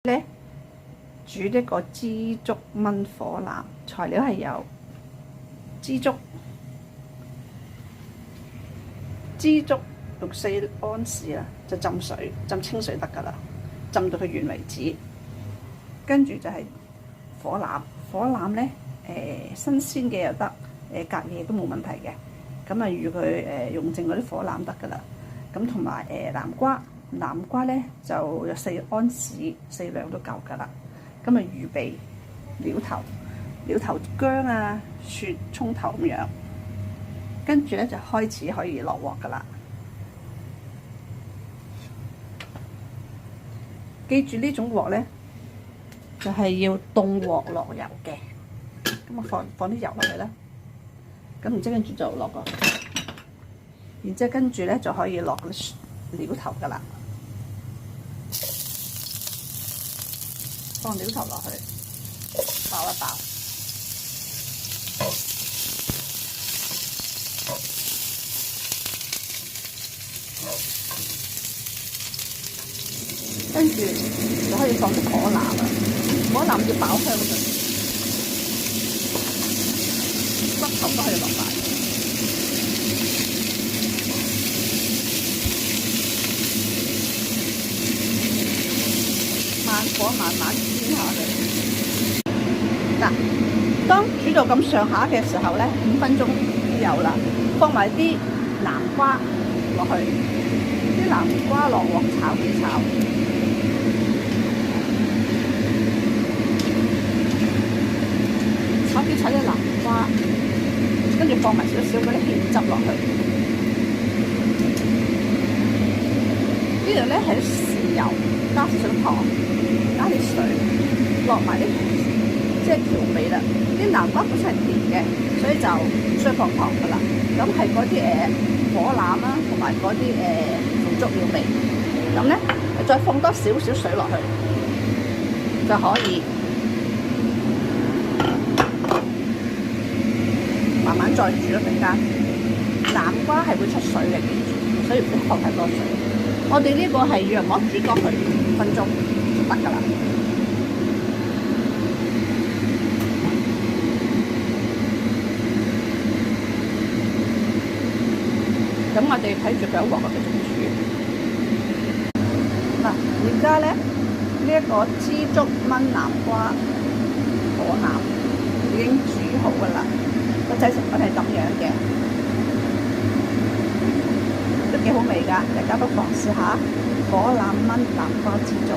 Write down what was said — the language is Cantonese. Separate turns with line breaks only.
咧煮呢個枝竹炆火腩，材料係有枝竹用4安士啦，就浸清水得㗎啦，浸到佢軟為止。跟住就係火腩咧，新鮮嘅又得，隔夜都冇問題嘅。咁啊，預佢用剩嗰啲火腩得㗎啦。咁同埋南瓜咧就有4安士，4兩都夠㗎啦。咁啊，預備料頭薑啊、蒜、葱頭咁樣，跟住咧就開始可以落鑊㗎啦。記住呢種鑊咧，就係要凍鑊落油嘅。咁我放啲油落去啦。咁然之後跟住就落個，然之後跟住咧就可以落料頭㗎啦。放料頭落去，爆一爆。跟住就可以放啲火腩啦，火腩要爆香佢，骨頭都可以落埋。慢火慢慢煎下佢。嗱，當煮到咁上下嘅時候咧，5分鐘有啦，放埋啲南瓜落去，啲南瓜落鑊炒幾炒。炒啲南瓜，跟住放埋少少嗰啲芡汁落去。呢度咧係豉油，加少少糖，加啲水，落埋啲即係調味啦。啲南瓜本身係甜嘅，所以就唔需要放糖噶啦。咁係嗰啲火腩啦，同埋嗰啲腐竹料味。咁咧再放多少少水落去，就可以。慢慢再煮咯，陣間南瓜係會出水嘅，記住，所以唔好放太多水。我哋呢個係約莫煮多佢5分鐘就得㗎啦。咁我哋睇住佢一鑊繼續煮。嗱，而家咧呢一個枝竹炆南瓜火腩已經煮好㗎啦。個製成品係咁樣嘅，都幾好味㗎，大家不妨試下火腩炆南瓜枝竹。